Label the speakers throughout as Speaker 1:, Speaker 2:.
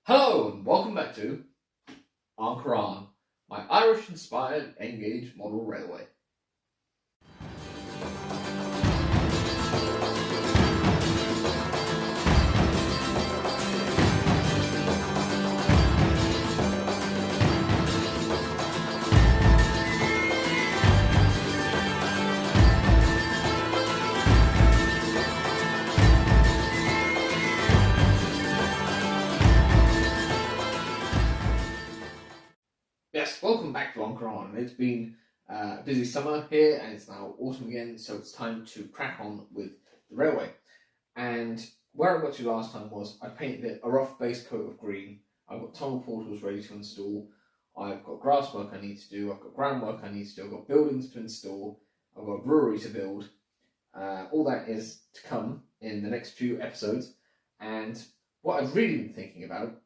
Speaker 1: Hello and welcome back to Coireán, my Irish-inspired N-gauge model railway. Yes, welcome back to Coireán. It's been a busy summer here and it's now autumn again, so it's time to crack on with the railway. And where I got to last time was I painted it a rough base coat of green. I've got tunnel portals ready to install. I've got grass work I need to do. I've got groundwork I need to do. I've got buildings to install. I've got a brewery to build. All that is to come in the next few episodes. And what I've really been thinking about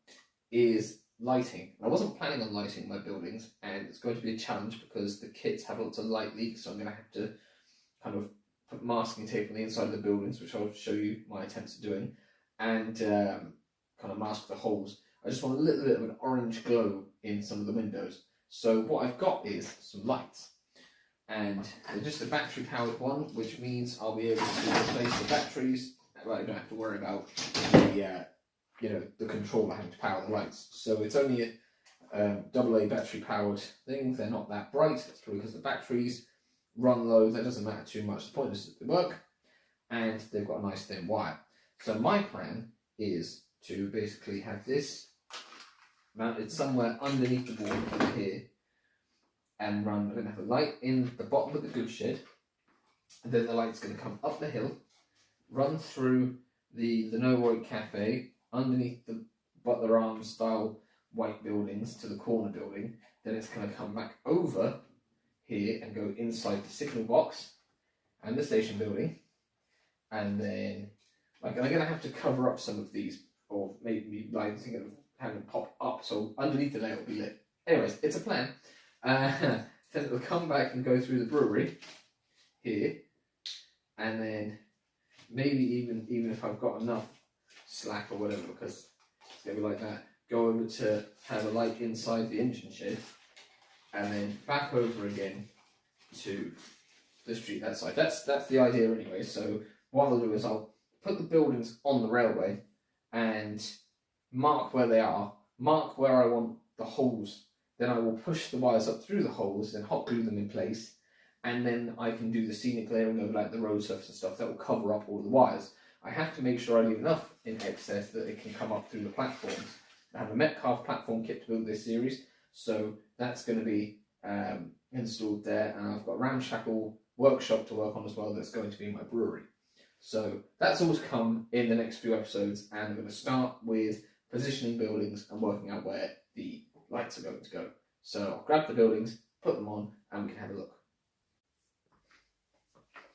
Speaker 1: is lighting. I wasn't planning on lighting my buildings, and it's going to be a challenge because the kits have lots of light leaks, so I'm going to have to kind of put masking tape on the inside of the buildings, which I'll show you my attempts at doing, and kind of mask the holes. I just want a little bit of an orange glow in some of the windows. So what I've got is some lights, and they're just a battery powered one, which means I'll be able to replace the batteries. I don't have to worry about the controller having to power the lights. So it's only a AA battery powered thing. They're not that bright. That's probably because the batteries run low. That doesn't matter too much. The point is that they work and they've got a nice thin wire. So my plan is to basically have this mounted somewhere underneath the board over here and run. I'm going to have a light in the bottom of the goods shed, and then the light's going to come up the hill, run through the No White Cafe, underneath the Butler Arms style white buildings to the corner building. Then it's going to come back over here and go inside the signal box and the station building. And then I'm going to have to cover up some of these, or maybe thinking of having them pop up so underneath the layer will be lit. Anyways, it's a plan. Then it will come back and go through the brewery here, and then maybe even if I've got enough slack or whatever, because it's going to be like that, go over to have a light inside the engine shed, and then back over again to the street that side. That's the idea anyway. So what I'll do is I'll put the buildings on the railway and mark where they are, mark where I want the holes, then I will push the wires up through the holes and hot glue them in place, and then I can do the scenic layering over like the road surface and stuff that will cover up all the wires. I have to make sure I leave enough in excess that it can come up through the platforms. I have a Metcalf platform kit to build this series, so that's going to be installed there, and I've got a ramshackle workshop to work on as well that's going to be my brewery. So that's all to come in the next few episodes, and I'm going to start with positioning buildings and working out where the lights are going to go. So I'll grab the buildings, put them on, and we can have a look.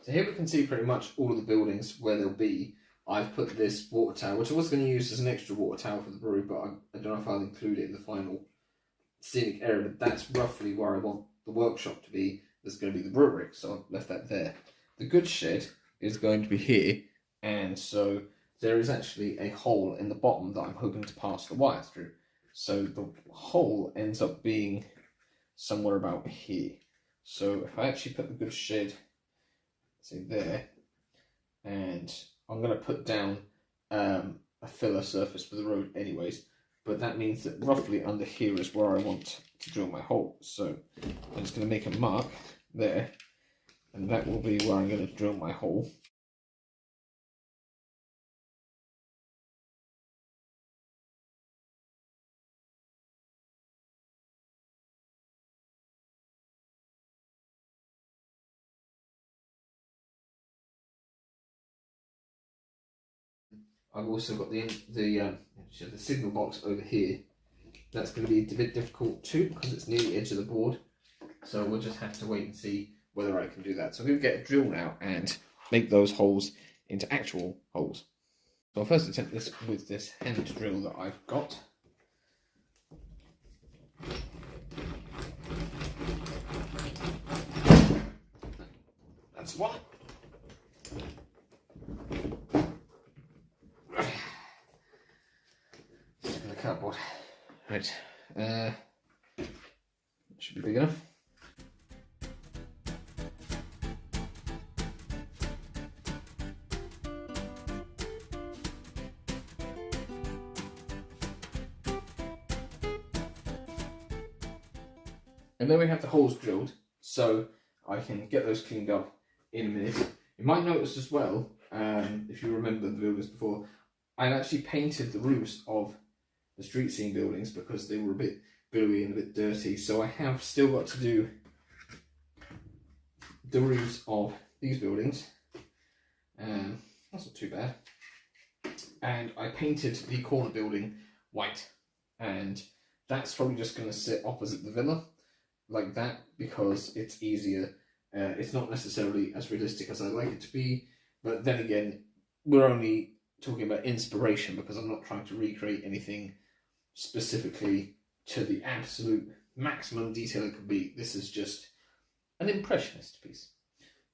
Speaker 1: So here we can see pretty much all of the buildings where they'll be. I've put this water tower, which I was going to use as an extra water tower for the brewery, but I don't know if I'll include it in the final scenic area, but that's roughly where I want the workshop to be. There's going to be the brewery, so I've left that there. The goods shed is going to be here, and so there is actually a hole in the bottom that I'm hoping to pass the wire through. So the hole ends up being somewhere about here. So if I actually put the goods shed, say there, and I'm going to put down a filler surface for the road anyways, but that means that roughly under here is where I want to drill my hole. So I'm just going to make a mark there, and that will be where I'm going to drill my hole. I've also got the signal box over here. That's going to be a bit difficult too because it's near the edge of the board. So we'll just have to wait and see whether I can do that. So I'm going to get a drill now and make those holes into actual holes. So I'll first attempt this with this hand drill that I've got. That's one. cardboard. Right. Should be big enough. And then we have the holes drilled, so I can get those cleaned up in a minute. You might notice as well, if you remember the buildings before, I actually painted the roofs of the street scene buildings because they were a bit gluey and a bit dirty. So I have still got to do the roofs of these buildings. That's not too bad. And I painted the corner building white, and that's probably just going to sit opposite the villa like that because it's easier. It's not necessarily as realistic as I like it to be, but then again, we're only talking about inspiration because I'm not trying to recreate anything specifically to the absolute maximum detail it could be. This is just an impressionist piece.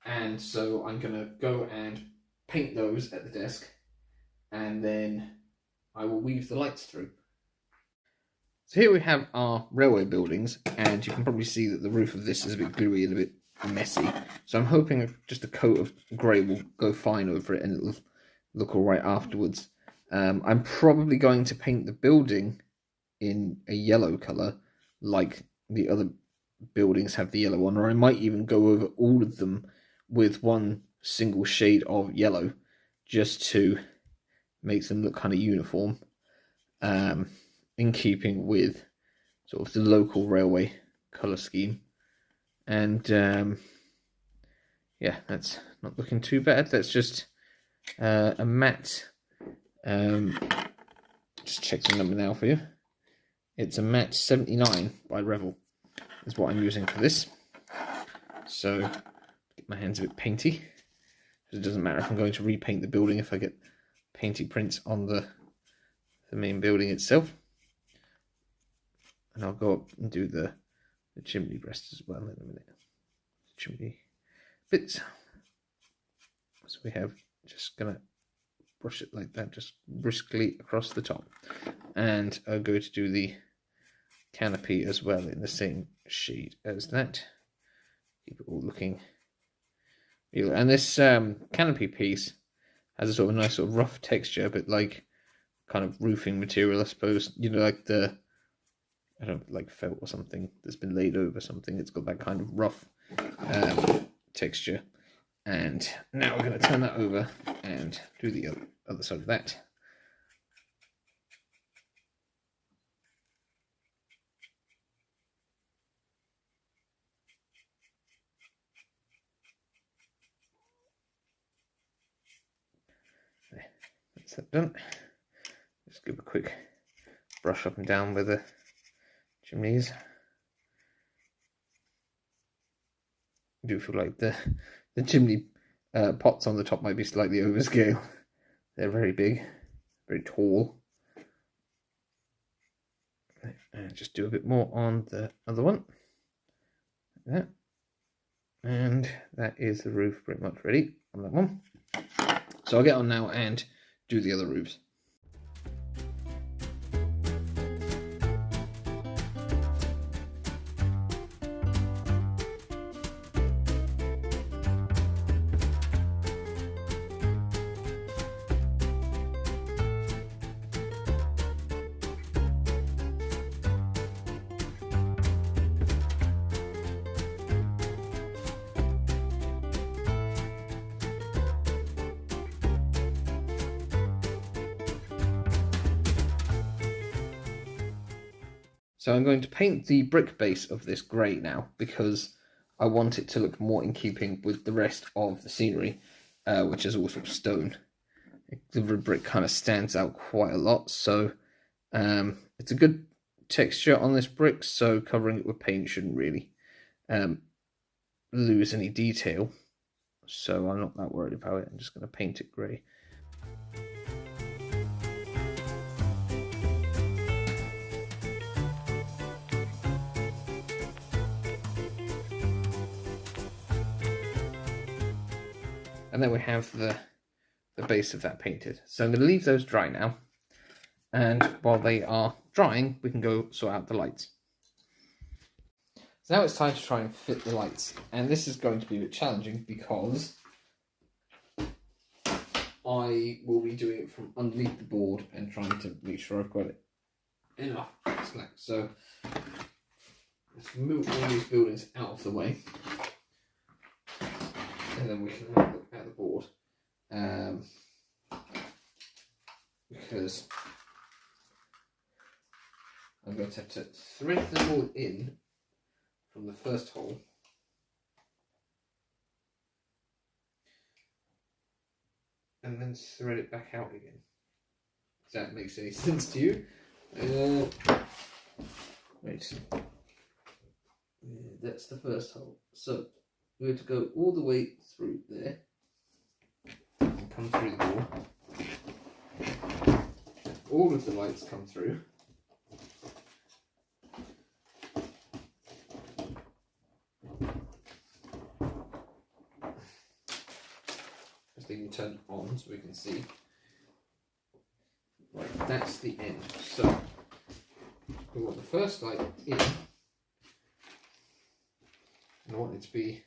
Speaker 1: And so I'm going to go and paint those at the desk, and then I will weave the lights through. So here we have our railway buildings, and you can probably see that the roof of this is a bit gluey and a bit messy. So I'm hoping just a coat of grey will go fine over it and it'll look all right afterwards. I'm probably going to paint the building in a yellow colour like the other buildings have the yellow one, or I might even go over all of them with one single shade of yellow just to make them look kind of uniform. In keeping with sort of the local railway colour scheme. And yeah, that's not looking too bad. That's just a matte, just check the number now for you. It's a matte 79 by Revel is what I'm using for this. So get my hands a bit painty. It doesn't matter if I'm going to repaint the building if I get painty prints on the main building itself. And I'll go up and do the chimney breast as well in a minute. Chimney bits. So we have just gonna brush it like that, just briskly across the top. And I'll go to do the canopy as well in the same shade as that. Keep it all looking real. And this canopy piece has a sort of nice sort of rough texture, a bit like kind of roofing material, I suppose. You know, like the, I don't know, like felt or something that's been laid over something. It's got that kind of rough texture. And now we're going to turn that over and do the other side of that. There, that's that done. Just give a quick brush up and down with the chimneys. I do feel like the chimney pots on the top might be slightly overscale. They're very big, very tall. And just do a bit more on the other one. Like that. And that is the roof pretty much ready on that one. So I'll get on now and do the other roofs. So I'm going to paint the brick base of this grey now because I want it to look more in keeping with the rest of the scenery, which is all sort of stone. The brick kind of stands out quite a lot, so it's a good texture on this brick, so covering it with paint shouldn't really lose any detail. So I'm not that worried about it. I'm just going to paint it grey. And then we have the base of that painted. So I'm going to leave those dry now. And while they are drying, we can go sort out the lights. So now it's time to try and fit the lights. And this is going to be a bit challenging because I will be doing it from underneath the board and trying to make sure I've got it enough slack. So let's move all these buildings out of the way. And then we can have a look at the board. Because I'm going to have to thread the board in from the first hole. And then thread it back out again. If that makes any sense to you. Wait. That's the first hole. So we're going to go all the way through there. And come through the door. All of the lights come through. They can turn on so we can see. Right, that's the end. So we want the first light in, and I want it to be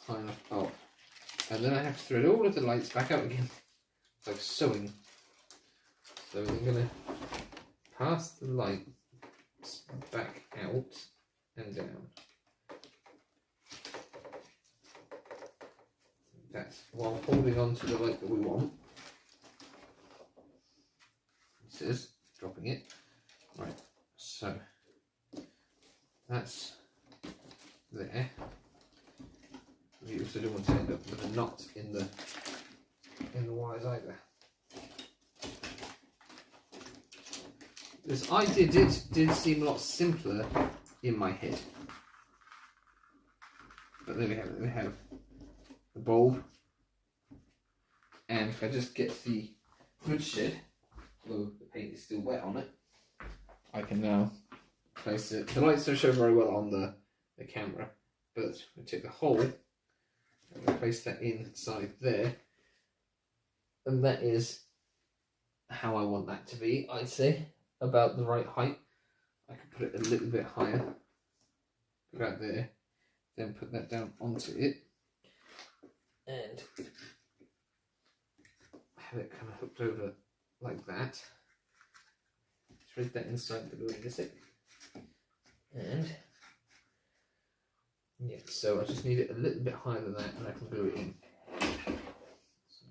Speaker 1: high enough up, and then I have to thread all of the lights back out again. It's like sewing. So I'm going to pass the lights back out and down. That's while holding on to the light that we want. This is dropping it. Right, so that's there. We also don't want to end up with a knot in the wires either. This idea did seem a lot simpler in my head. But there we have it. We have the bulb, and if I just get the good shed, although the paint is still wet on it, I can now place it. The lights don't show very well on the camera, but I take the hole and I place that inside there, and that is how I want that to be. I'd say about the right height. I could put it a little bit higher, about there, then put that down onto it, and have it kind of hooked over like that. Thread that inside the building, is it? And yeah, so I just need it a little bit higher than that, and I can glue it in. So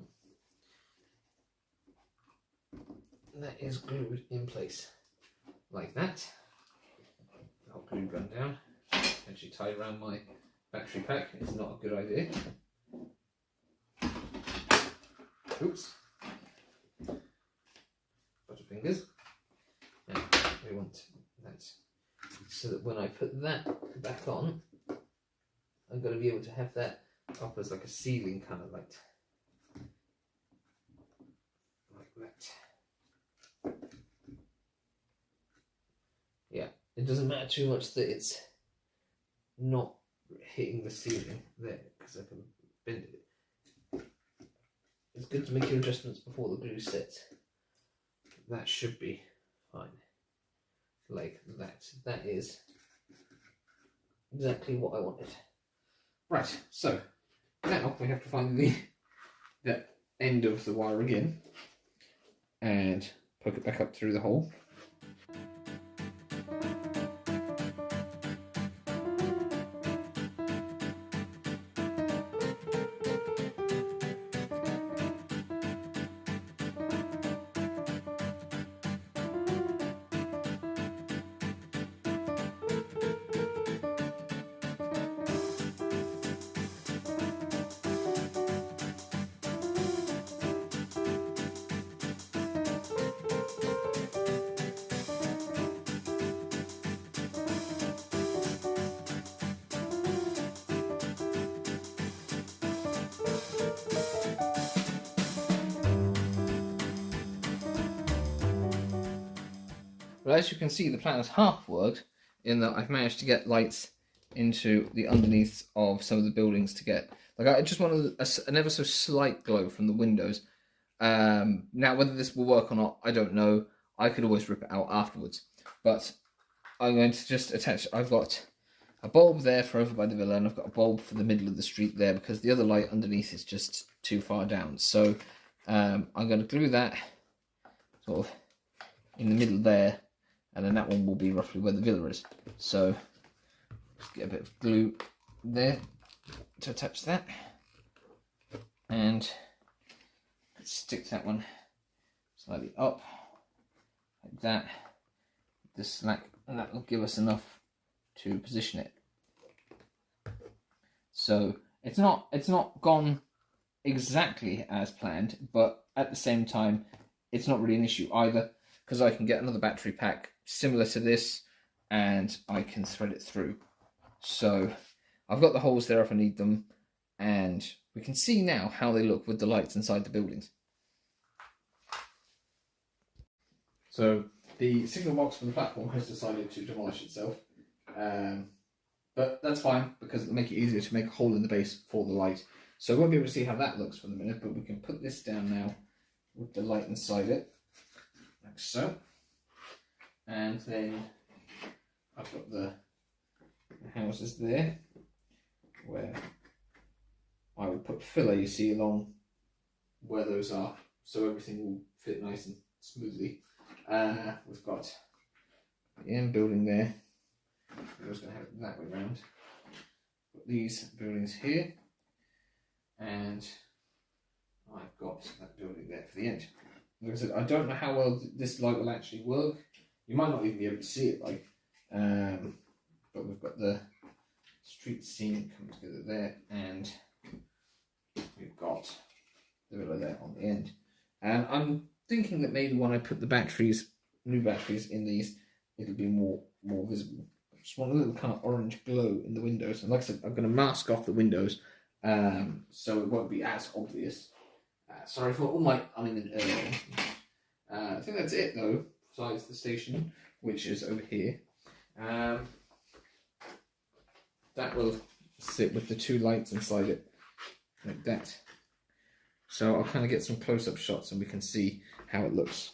Speaker 1: that is glued in place like that. I'll glue gun down. Actually tied around my battery pack. It's not a good idea. Oops. Butterfingers. Now we want that so that when I put that back on, I'm going to be able to have that up as like a ceiling kind of light. Like that. Yeah, it doesn't matter too much that it's not hitting the ceiling there, because I can bend it. It's good to make your adjustments before the glue sets. That should be fine. Like that. That is exactly what I wanted. Right, so now we have to find the end of the wire again and poke it back up through the hole. But as you can see, the plan has half worked in that I've managed to get lights into the underneath of some of the buildings to get, like, I just wanted an ever so slight glow from the windows. Now, whether this will work or not, I don't know. I could always rip it out afterwards. But I'm going to just attach, I've got a bulb there for over by the villa, and I've got a bulb for the middle of the street there because the other light underneath is just too far down. So I'm going to glue that sort of in the middle there, and then that one will be roughly where the villa is. So just get a bit of glue there to attach that, and stick that one slightly up like that, the slack, and that will give us enough to position it. So it's not gone exactly as planned, but at the same time it's not really an issue either, because I can get another battery pack similar to this and I can thread it through. So I've got the holes there if I need them, and we can see now how they look with the lights inside the buildings. So the signal box for the platform has decided to demolish itself, but that's fine because it'll make it easier to make a hole in the base for the light. So we won't be able to see how that looks for the minute, but we can put this down now with the light inside it, like so. And then I've got the houses there where I would put filler, you see, along where those are, so everything will fit nice and smoothly. We've got the end building there. I'm just going to have it that way around. Got these buildings here, and I've got that building there for the end. Like I said, I don't know how well this light will actually work. You might not even be able to see it, but we've got the street scene coming together there, and we've got the villa there on the end. And I'm thinking that maybe when I put the batteries, new batteries in these, it'll be more visible. I just want a little kind of orange glow in the windows. And like I said, I'm going to mask off the windows so it won't be as obvious. Sorry for all my umming and I think that's it though, besides the station, which is over here. That will sit with the two lights inside it, like that. So I'll kind of get some close-up shots and we can see how it looks.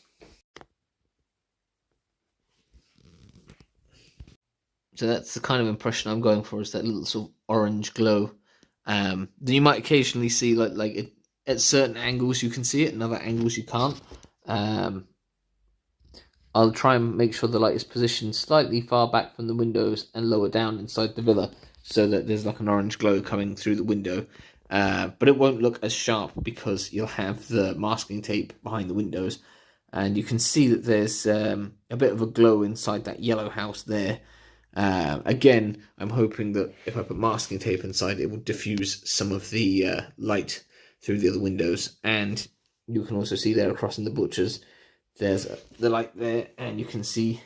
Speaker 1: So that's the kind of impression I'm going for, is that little sort of orange glow. Then you might occasionally see like at certain angles you can see it, and other angles you can't. I'll try and make sure the light is positioned slightly far back from the windows and lower down inside the villa, so that there's like an orange glow coming through the window. But it won't look as sharp because you'll have the masking tape behind the windows, and you can see that there's a bit of a glow inside that yellow house there. Again, I'm hoping that if I put masking tape inside, it will diffuse some of the light through the other windows. And you can also see there across in the butchers, there's the light there, and you can see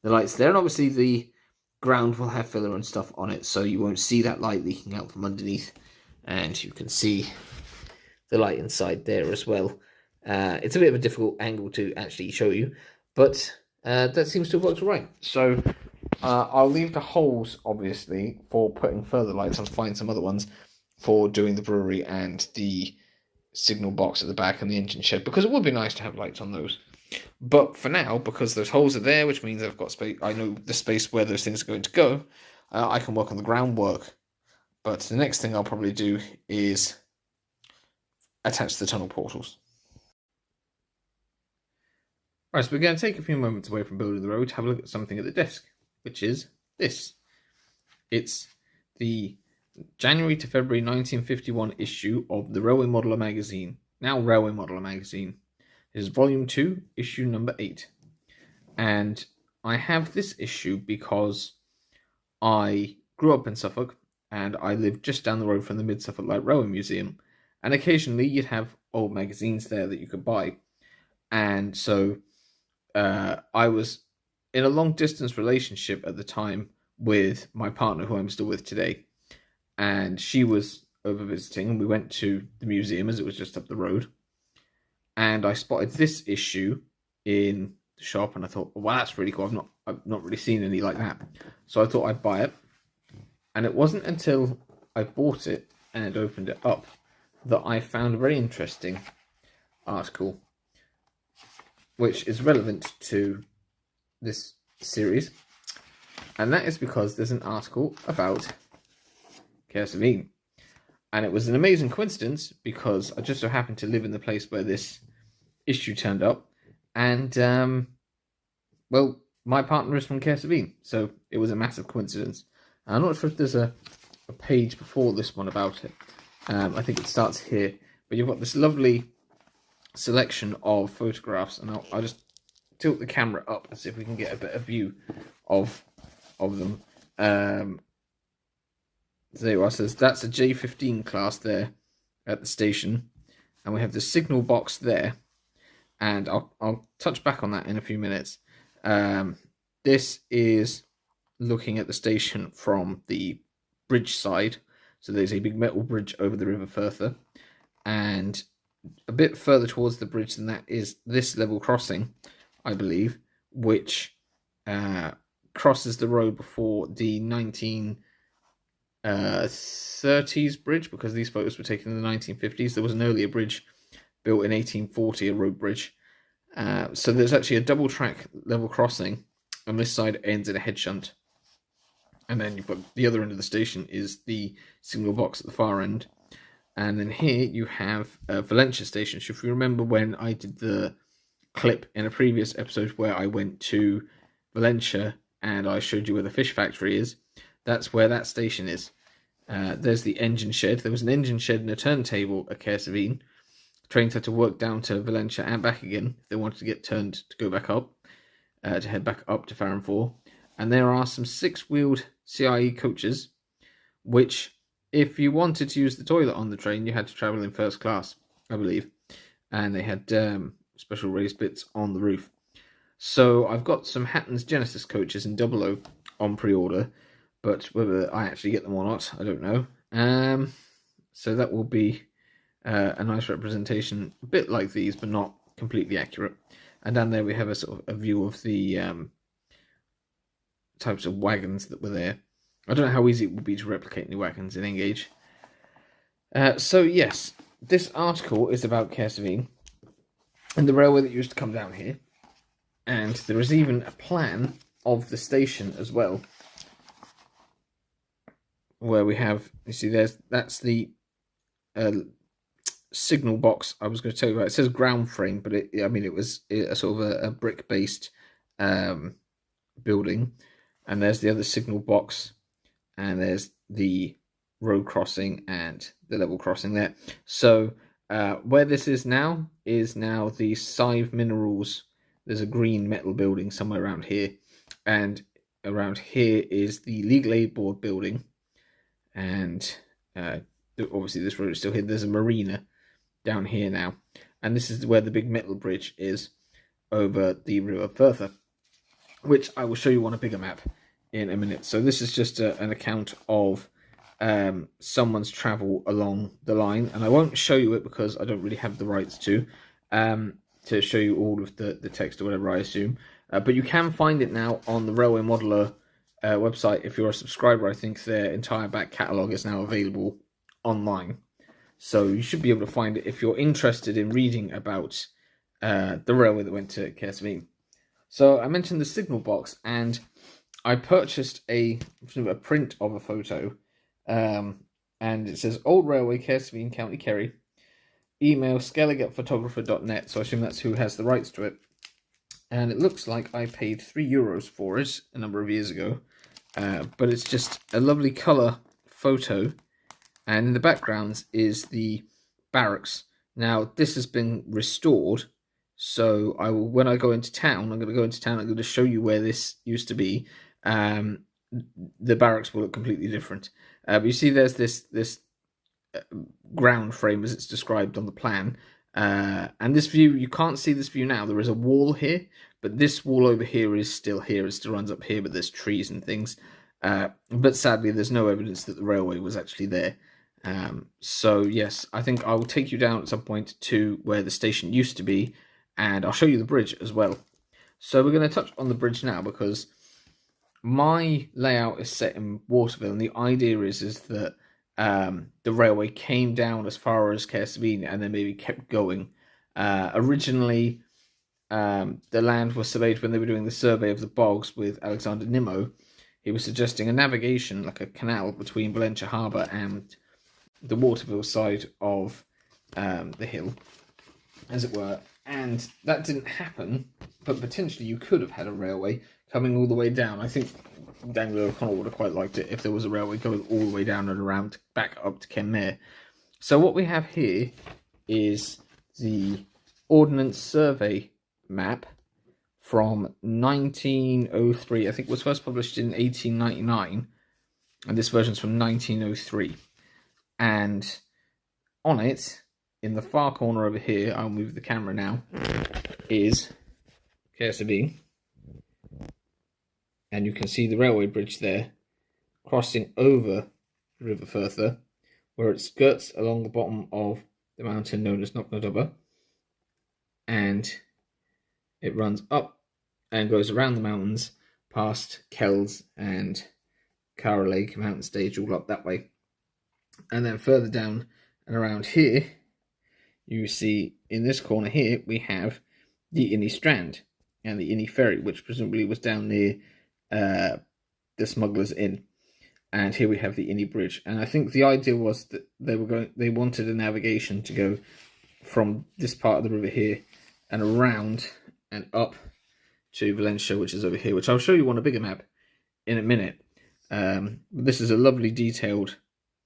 Speaker 1: the lights there. And obviously the ground will have filler and stuff on it, so you won't see that light leaking out from underneath. And you can see the light inside there as well. It's a bit of a difficult angle to actually show you, but that seems to have worked all right. So I'll leave the holes, obviously, for putting further lights. I'll find some other ones for doing the brewery and the signal box at the back and the engine shed, because it would be nice to have lights on those. But for now, because those holes are there, which means I've got space, I know the space where those things are going to go, I can work on the groundwork. But the next thing I'll probably do is attach the tunnel portals. Right, so we're going to take a few moments away from building the road to have a look at something at the desk, which is this. It's the January to February 1951 issue of the Railway Modeller magazine, now Railway Modeller magazine. This is volume 2, issue number 8. And I have this issue because I grew up in Suffolk, and I lived just down the road from the Mid-Suffolk Light Railway Museum. And occasionally you'd have old magazines there that you could buy. And so I was in a long-distance relationship at the time with my partner, who I'm still with today. And she was over visiting, and we went to the museum as it was just up the road. And I spotted this issue in the shop, and I thought, well, that's really cool. I've not really seen any like that. So I thought I'd buy it. And it wasn't until I bought it and opened it up that I found a very interesting article. which is relevant to this series, and that is because there's an article about Cahersiveen. And it was an amazing coincidence because I just so happened to live in the place where this issue turned up. And, well, my partner is from Cahersiveen, so it was a massive coincidence. And I'm not sure if there's a page before this one about it. I think it starts here. But you've got this lovely selection of photographs. And I'll just tilt the camera up and see if we can get a better view of them. So there it says that's a J15 class there at the station, and we have the signal box there, and I'll touch back on that in a few minutes. This is looking at the station from the bridge side, so there's a big metal bridge over the River Firther, and a bit further towards the bridge than that is this level crossing, I believe, which crosses the road before the 1930s bridge, because these photos were taken in the 1950s. There was an earlier bridge built in 1840, a road bridge. So there's actually a double track level crossing, and this side ends in a head shunt. And then you've got the other end of the station is the signal box at the far end. And then here you have Valentia station. So if you remember when I did the clip in a previous episode where I went to Valentia and I showed you where the fish factory is, that's where that station is. There's the engine shed. There was an engine shed and a turntable at Cahersiveen. Trains had to work down to Valentia and back again if they wanted to get turned to go back up, to head back up to Farranfore. And there are some 6-wheeled CIE coaches, which, if you wanted to use the toilet on the train, you had to travel in first class, I believe. And they had special raised bits on the roof. So I've got some Hatton's Genesis coaches in 00 on pre-order, but whether I actually get them or not, I don't know. So that will be a nice representation, a bit like these, but not completely accurate. And down there we have a sort of a view of the types of wagons that were there. I don't know how easy it would be to replicate the wagons in Engage. So yes, this article is about Cahersiveen and the railway that used to come down here. And there is even a plan of the station as well, where we have, you see, that's the signal box I was going to tell you about. It says ground frame, but it was a sort of a brick-based building. And there's the other signal box, and there's the road crossing and the level crossing there. So where this is now the Sive Minerals. There's a green metal building somewhere around here, and around here is the Legal Aid Board building, and obviously this road is still here. There's a marina down here now, and this is where the big metal bridge is over the River Firther, which I will show you on a bigger map in a minute. So this is just an account of someone's travel along the line, and I won't show you it because I don't really have the rights to show you all of the text or whatever, I assume. But you can find it now on the Railway Modeler website. If you're a subscriber, I think their entire back catalogue is now available online. So you should be able to find it if you're interested in reading about the railway that went to Cahersiveen. So I mentioned the signal box, and I purchased a print of a photo, and it says Old Railway, Cahersiveen, County Kerry. Email skelligetphotographer.net, so I assume that's who has the rights to it. And it looks like I paid €3 for it a number of years ago, but it's just a lovely colour photo, and in the background is the barracks. Now this has been restored, so I will, when I go into town, I'm going to show you where this used to be. The barracks will look completely different, but you see there's this ground frame as it's described on the plan, and this view, you can't see this view now. There is a wall here, but this wall over here is still here. It still runs up here, but there's trees and things, but sadly there's no evidence that the railway was actually there. So yes, I think I will take you down at some point to where the station used to be, and I'll show you the bridge as well. So we're going to touch on the bridge now, because my layout is set in Waterville, and the idea is that the railway came down as far as Cahersiveen and then maybe kept going. Originally, the land was surveyed when they were doing the survey of the bogs with Alexander Nimmo, he was suggesting a navigation, like a canal, between Valentia Harbour and the Waterville side of the hill, as it were. And that didn't happen, but potentially you could have had a railway coming all the way down. I think Daniel O'Connell would have quite liked it if there was a railway going all the way down and around back up to Kenmare. So what we have here is the Ordnance Survey map from 1903. I think it was first published in 1899, and this version's from 1903. And on it, in the far corner over here, I'll move the camera now, is Cahersiveen. And you can see the railway bridge there, crossing over the River Firther, where it skirts along the bottom of the mountain known as Knocknadubber. And it runs up and goes around the mountains, past Kells and Cara Lake mountain stage, all up that way. And then further down and around here, you see in this corner here, we have the Inny Strand and the Inny Ferry, which presumably was down near the Smugglers Inn. And here we have the Inny Bridge. And I think the idea was that they wanted a navigation to go from this part of the river here and around and up to Valentia, which is over here, which I'll show you on a bigger map in a minute. This is a lovely detailed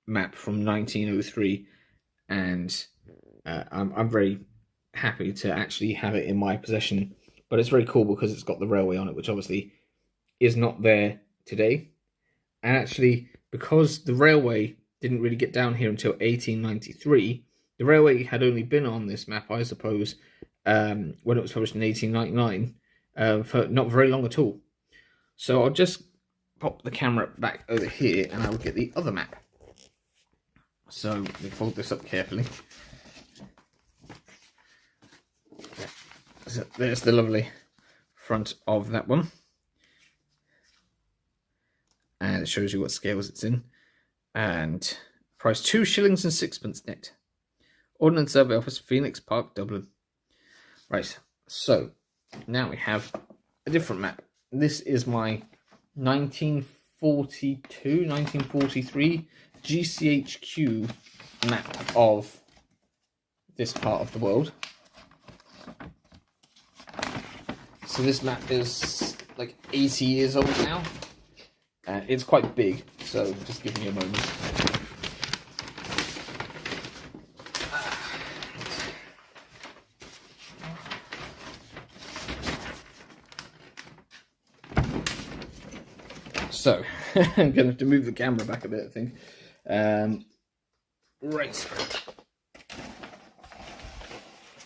Speaker 1: map from 1903, and I'm very happy to actually have it in my possession. But it's very cool because it's got the railway on it, which obviously is not there today. And actually, because the railway didn't really get down here until 1893, the railway had only been on this map, I suppose, when it was published in 1899, for not very long at all. So I'll just pop the camera back over here and I'll get the other map. So let me fold this up carefully. So there's the lovely front of that one. And it shows you what scales it's in. And price 2 shillings and 6pence net. Ordnance Survey Office, Phoenix Park, Dublin. Right, so now we have a different map. This is my 1942, 1943 GCHQ map of this part of the world. So this map is like 80 years old now. It's quite big, so just give me a moment. So, I'm going to have to move the camera back a bit, I think. Right.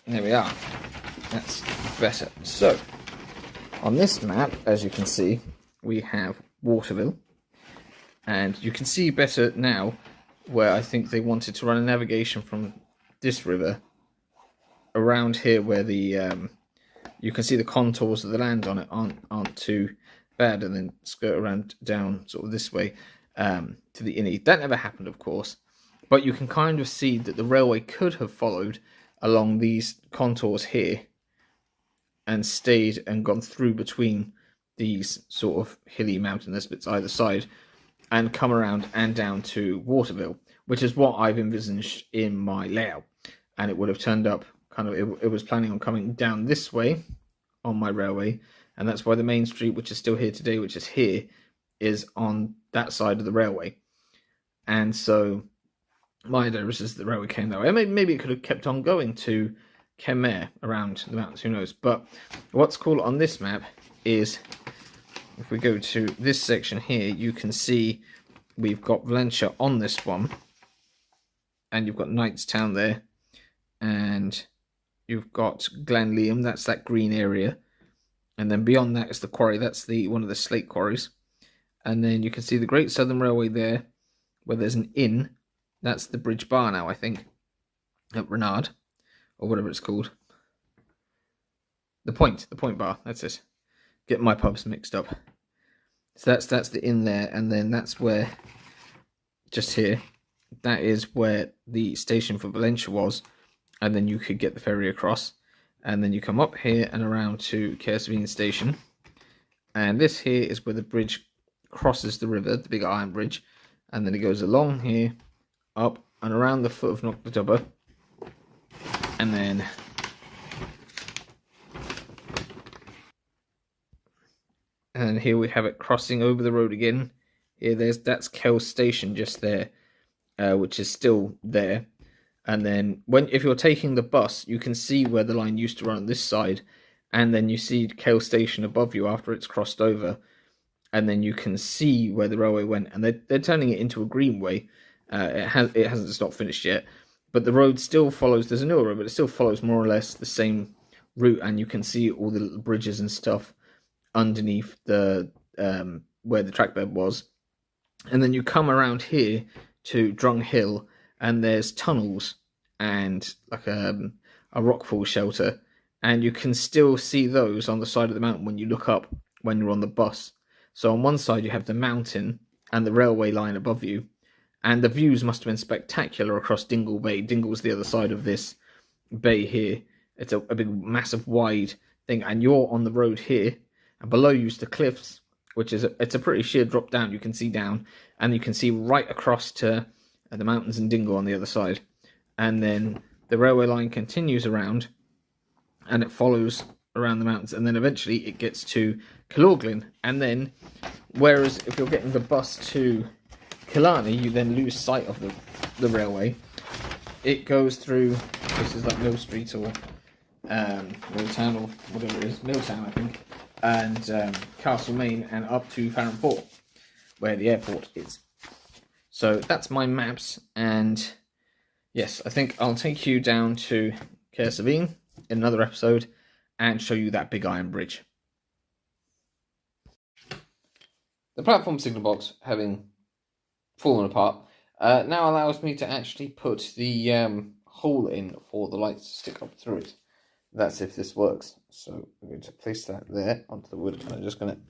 Speaker 1: There we are. That's better. So, on this map, as you can see, we have Waterville. And you can see better now where I think they wanted to run a navigation from this river around here where the you can see the contours of the land on it aren't too bad, and then skirt around down sort of this way to the Inny. That never happened, of course, but you can kind of see that the railway could have followed along these contours here and stayed and gone through between these sort of hilly mountainous bits either side and come around and down to Waterville, which is what I've envisaged in my layout. And it would have turned up kind of, it was planning on coming down this way on my railway, and that's why the main street, which is still here today, which is here, is on that side of the railway. And so my idea is the railway came that way. Maybe it could have kept on going to Kenmare around the mountains, who knows. But what's cool on this map is, if we go to this section here, you can see we've got Valentia on this one, and you've got Knightstown there, and you've got Glenliam, that's that green area, and then beyond that is the quarry, that's the one of the slate quarries. And then you can see the Great Southern Railway there, where there's an inn. That's the Bridge Bar now, I think, at Renard, or whatever it's called. The Point Bar, that's it. Get my pubs mixed up. So that's the inn there, and then that's where, just here, that is where the station for Valentia was, and then you could get the ferry across. and then you come up here and around to Cahersiveen station, and this here is where the bridge crosses the river, the big iron bridge, and then it goes along here, up and around the foot of Knocknadubber, and then here we have it crossing over the road again. Here, that's Kell Station just there, which is still there. And then if you're taking the bus, you can see where the line used to run on this side, and then you see Kell Station above you after it's crossed over, and then you can see where the railway went, and they're turning it into a greenway. It hasn't not finished yet, but the road still follows. There's a newer road, but it still follows more or less the same route, and you can see all the little bridges and stuff underneath the where the track bed was. And then you come around here to Drung Hill, and there's tunnels and like a rockfall shelter, and you can still see those on the side of the mountain when you look up when you're on the bus. So on one side you have the mountain and the railway line above you, and the views must have been spectacular across Dingle Bay. Dingle's the other side of this bay here. It's a big, massive, wide thing, and you're on the road here, and below you is the cliffs, which is it's a pretty sheer drop down. You can see down, and you can see right across to the mountains and Dingle on the other side. And then the railway line continues around, and it follows around the mountains, and then eventually it gets to Kilorglin. And then, whereas if you're getting the bus to Killarney, you then lose sight of the railway. It goes through, this is like Mill Street or Milltown or whatever it is, Milltown I think, and Castlemaine, and up to Farranport, where the airport is. So that's my maps, and yes, I think I'll take you down to Cahersiveen in another episode and show you that big iron bridge. The platform signal box, having fallen apart, now allows me to actually put the hole in for the lights to stick up through it. That's if this works. So I'm going to place that there onto the wood, and I'm just going to...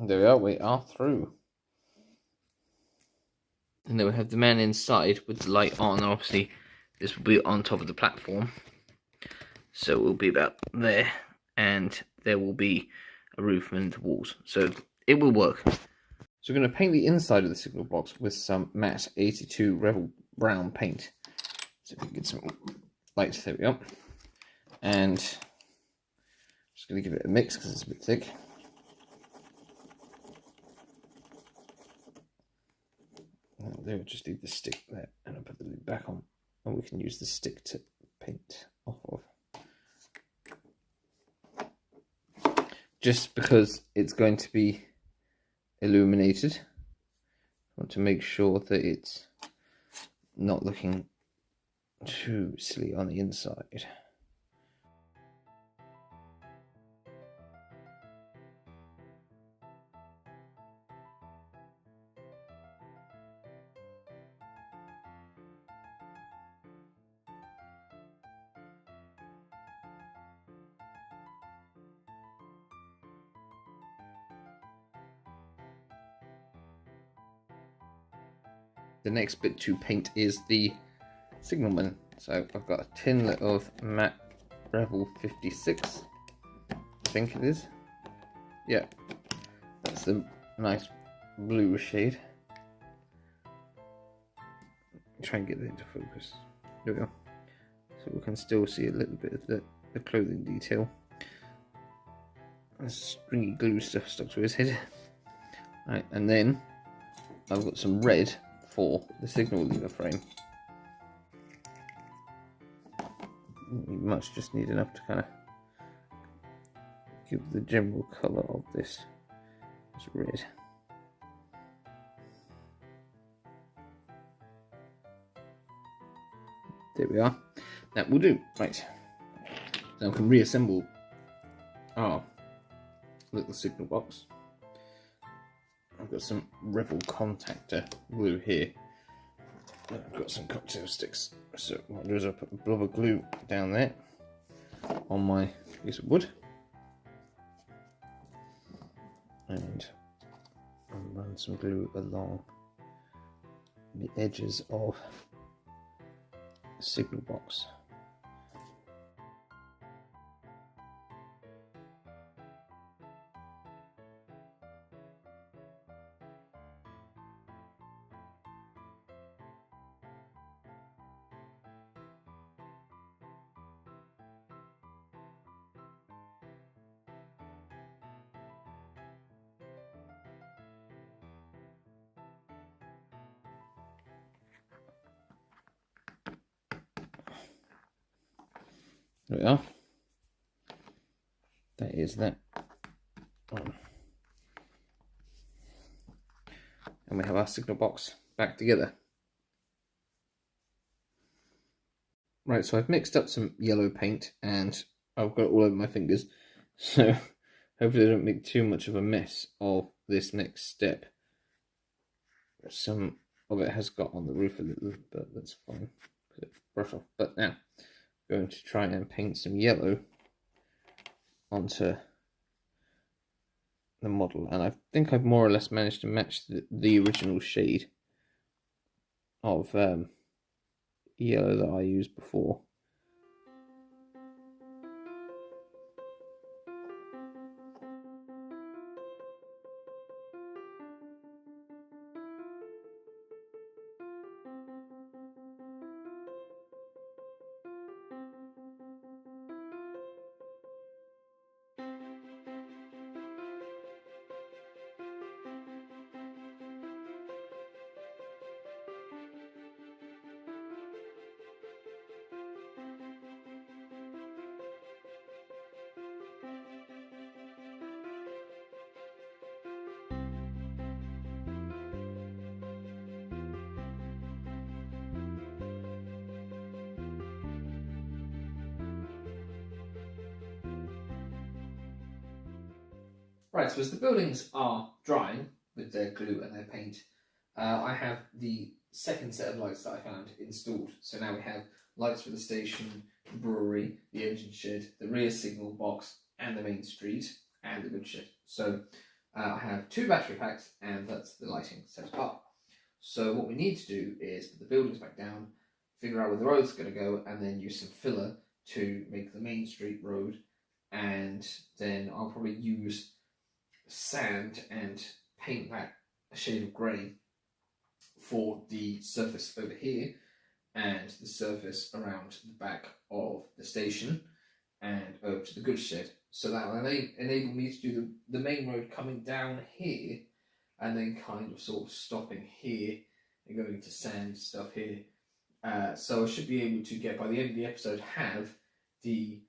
Speaker 1: There we are, we are through. And then we have the man inside with the light on. Obviously, this will be on top of the platform, so it will be about there, and there will be a roof and the walls, so it will work. So we're going to paint the inside of the signal box with some matte 82 Rebel Brown paint. So if we can get some light, there we go. And just going to give it a mix because it's a bit thick. There, we just need the stick there, and I'll put the lid back on, and we can use the stick to paint off of. Just because it's going to be illuminated, I want to make sure that it's not looking too silly on the inside. The next bit to paint is the signalman. So I've got a tin of matte Rebel 56, I think it is. Yeah, that's the nice blue shade. Try and get it into focus. There we go. So we can still see a little bit of the clothing detail. Stringy glue stuff stuck to his head. Right, and then I've got some red for the signal lever frame. You much just need enough to kind of give the general colour of this as red. There we are. That will do. Right. Now I can reassemble our little signal box. I've got some Rebel contactor glue here. And I've got some cocktail sticks. So what I'll do is I'll put a blob of glue down there on my piece of wood. And I'll run some glue along the edges of the signal box. There we are. That is that one. And we have our signal box back together. Right, so I've mixed up some yellow paint and I've got it all over my fingers. So hopefully I don't make too much of a mess of this next step. Some of it has got on the roof a little, but that's fine. Brush off. But now, going to try and paint some yellow onto the model, and I think I've more or less managed to match the original shade of yellow that I used before. Right, so as the buildings are drying with their glue and their paint, I have the second set of lights that I found installed. So now we have lights for the station, the brewery, the engine shed, the rear signal box, and the main street, and the goods shed. So I have 2 battery packs, and that's the lighting set up. So what we need to do is put the buildings back down, figure out where the road's going to go, and then use some filler to make the main street road. And then I'll probably use sand and paint that a shade of grey for the surface over here and the surface around the back of the station and over to the goods shed. So that will enable me to do the main road coming down here and then kind of sort of stopping here and going to sand stuff here. So I should be able to get, by the end of the episode, have the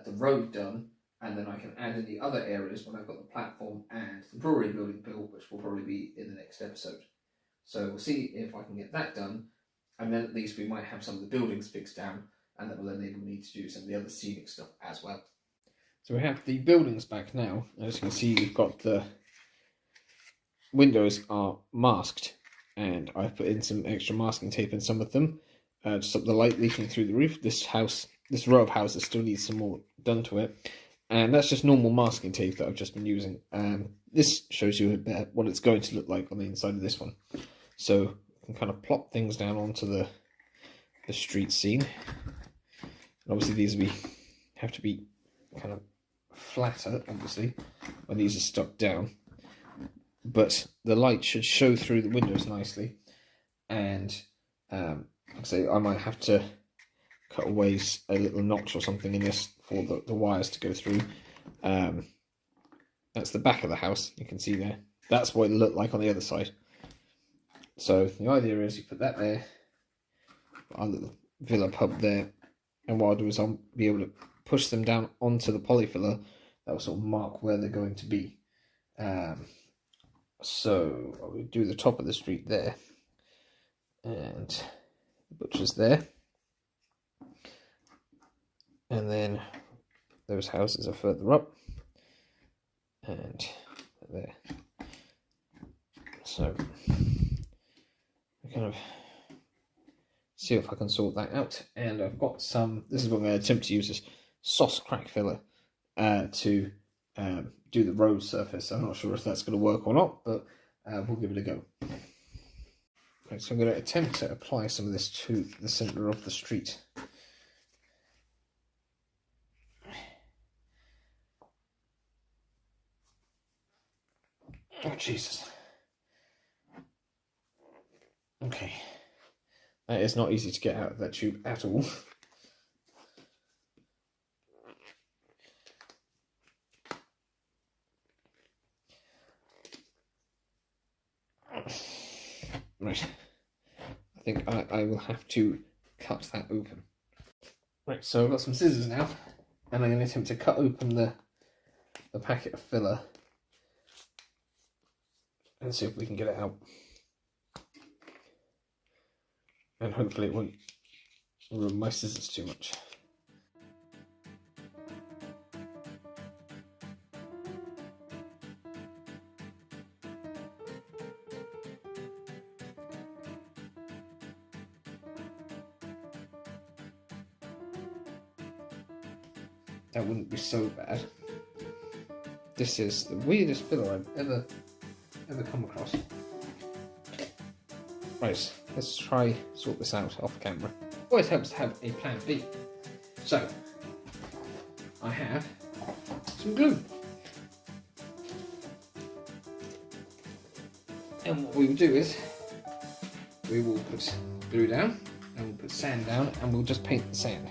Speaker 1: road done, and then I can add in the other areas when I've got the platform and the brewery building built, which will probably be in the next episode. So we'll see if I can get that done, and then at least we might have some of the buildings fixed down, and that will enable me to do some of the other scenic stuff as well. So we have the buildings back now. As you can see, we've got the windows are masked, and I've put in some extra masking tape in some of them to stop the light leaking through the roof. This row of houses still needs some more done to it. And that's just normal masking tape that I've just been using. This shows you a bit what it's going to look like on the inside of this one. So you can kind of plop things down onto the street scene. And obviously these have to be kind of flatter, obviously, when these are stuck down. But the light should show through the windows nicely. And like I say, I might have to cut away a little notch or something in this for the wires to go through. That's the back of the house, you can see there. That's what it looked like on the other side. So the idea is you put that there, our little villa pub there, and what I'll do is I'll be able to push them down onto the polyfiller that will sort of mark where they're going to be. So we'll do the top of the street there, and the butcher's there, and then those houses are further up, and there. So I kind of see if I can sort that out. And I've got some, this is what I'm going to attempt to use, this sauce crack filler to do the road surface. I'm not sure if that's going to work or not, but we'll give it a go. Right, so I'm going to attempt to apply some of this to the centre of the street. Oh, Jesus. Okay. That is not easy to get out of that tube at all. Right. I think I will have to cut that open. Right, so I've got some scissors now, and I'm going to attempt to cut open the packet of filler and see if we can get it out. And hopefully it won't ruin my scissors too much. That wouldn't be so bad. This is the weirdest filler I've ever come across. Right, let's try sort this out off camera. Always helps to have a plan B. So, I have some glue. And what we will do is, we will put glue down, and we'll put sand down, and we'll just paint the sand.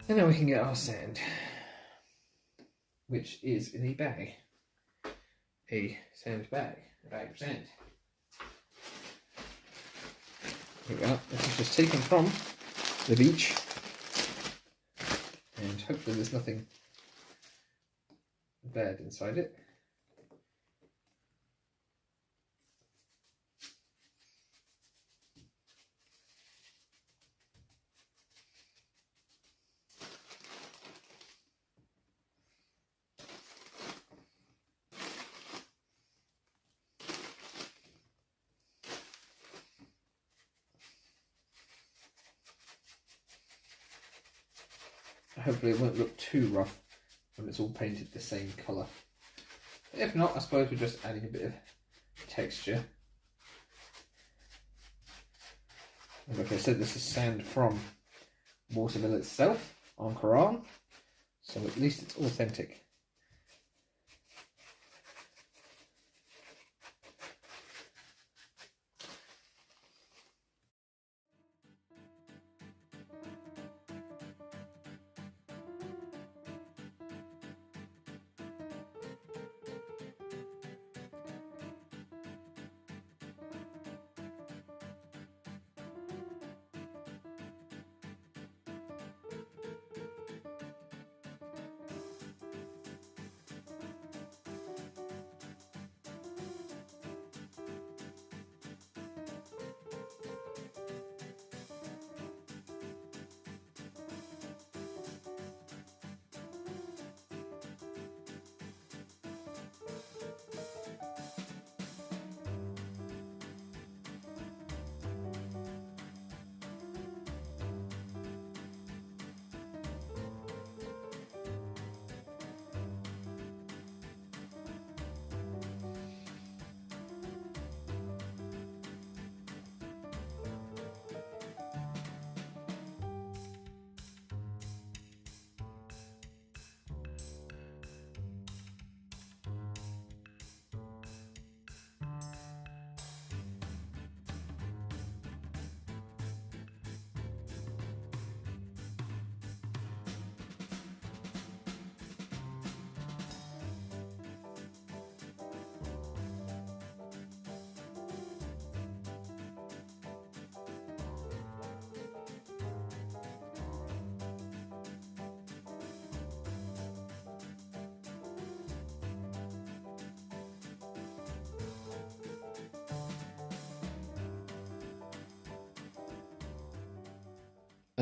Speaker 1: And now we can get our sand, which is in a bag. A sand bag. A bag of sand. Here we are. This is just taken from the beach. And hopefully there's nothing bad inside it. Hopefully it won't look too rough when it's all painted the same colour. If not, I suppose we're just adding a bit of texture. And like I said, this is sand from Watermill itself on Coireán, so at least it's authentic.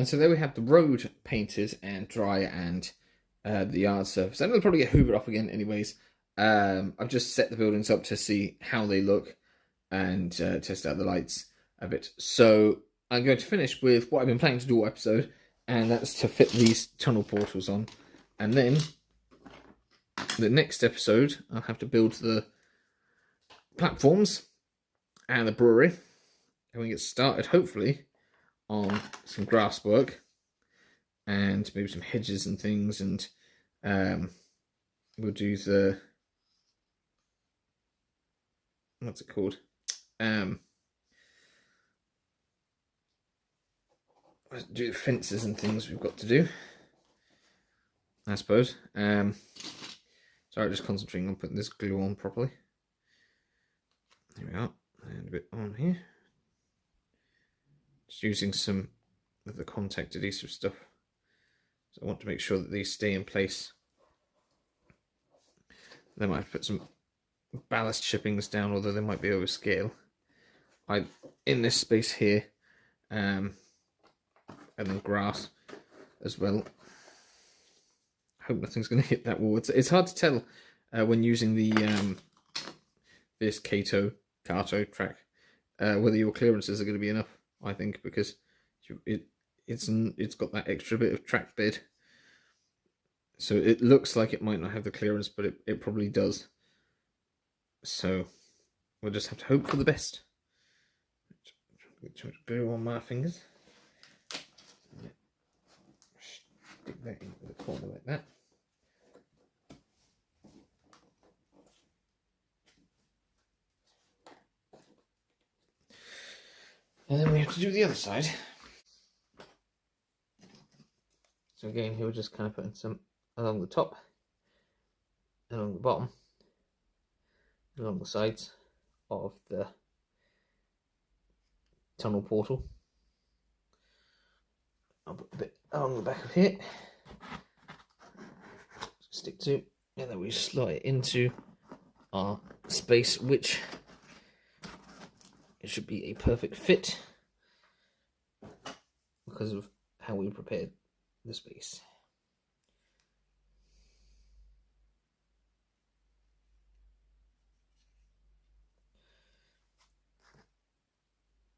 Speaker 1: And so there we have the road painted and dry, and the yard surface. And it'll probably get hoovered up again anyways. I've just set the buildings up to see how they look and test out the lights a bit. So I'm going to finish with what I've been planning to do all episode, and that's to fit these tunnel portals on. And then the next episode, I'll have to build the platforms and the brewery. And we get started, hopefully, on some grass work and maybe some hedges and things. And we'll do the... what's it called? Do the fences and things we've got to do, I suppose. Sorry, just concentrating on putting this glue on properly. There we are, and a bit on here. Just using some of the contact adhesive stuff. So I want to make sure that these stay in place. Then I might put some ballast shippings down, although they might be over scale. In this space here, and then grass as well. Hope nothing's going to hit that wall. It's hard to tell when using the this Kato track whether your clearances are going to be enough. I think because it's got that extra bit of track bed, so it looks like it might not have the clearance, but it probably does. So we'll just have to hope for the best. Get too much glue on my fingers. Stick that into the corner like that. And then we have to do the other side. So again, here we're just kind of putting some along the top, along the bottom, along the sides of the tunnel portal. I'll put a bit along the back of here, stick to, and then we slot it into our space, which it should be a perfect fit because of how we prepared the space.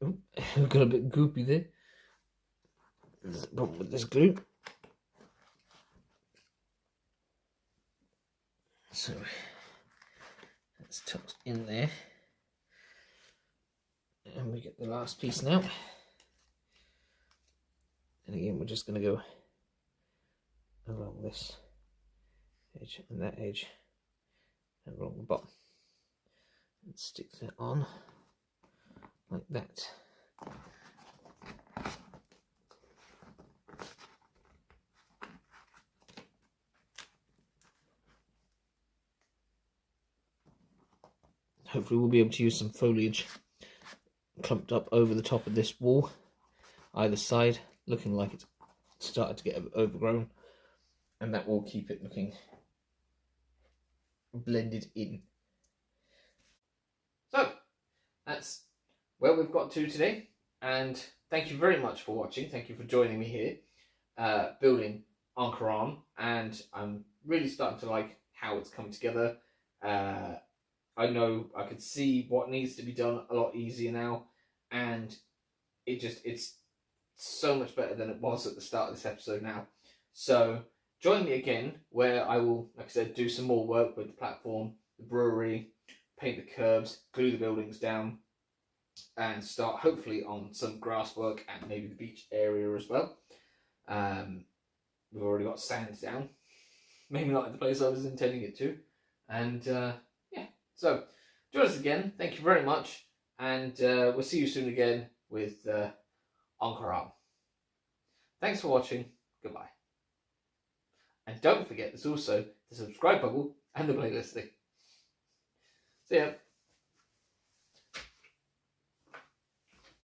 Speaker 1: Oh, I've got a bit goopy there. There's a problem with this glue. So that's tucked in there. And we get the last piece now. And again, we're just going to go along this edge and that edge and along the bottom. And stick that on like that. Hopefully we'll be able to use some foliage clumped up over the top of this wall, either side, looking like it's started to get overgrown, and that will keep it looking blended in. So that's where we've got to today, and thank you very much for watching. Thank you for joining me here building on Coireán, and I'm really starting to like how it's come together. I know I could see what needs to be done a lot easier now, and it's so much better than it was at the start of this episode now. So join me again where I will, like I said, do some more work with the platform, the brewery, paint the curbs, glue the buildings down, and start hopefully on some grass work and maybe the beach area as well. We've already got sand down, maybe not at the place I was intending it to, and yeah. So, join us again. Thank you very much. And we'll see you soon again with on Coireán. Thanks for watching. Goodbye. And don't forget, there's also the subscribe button and the playlisting. See ya.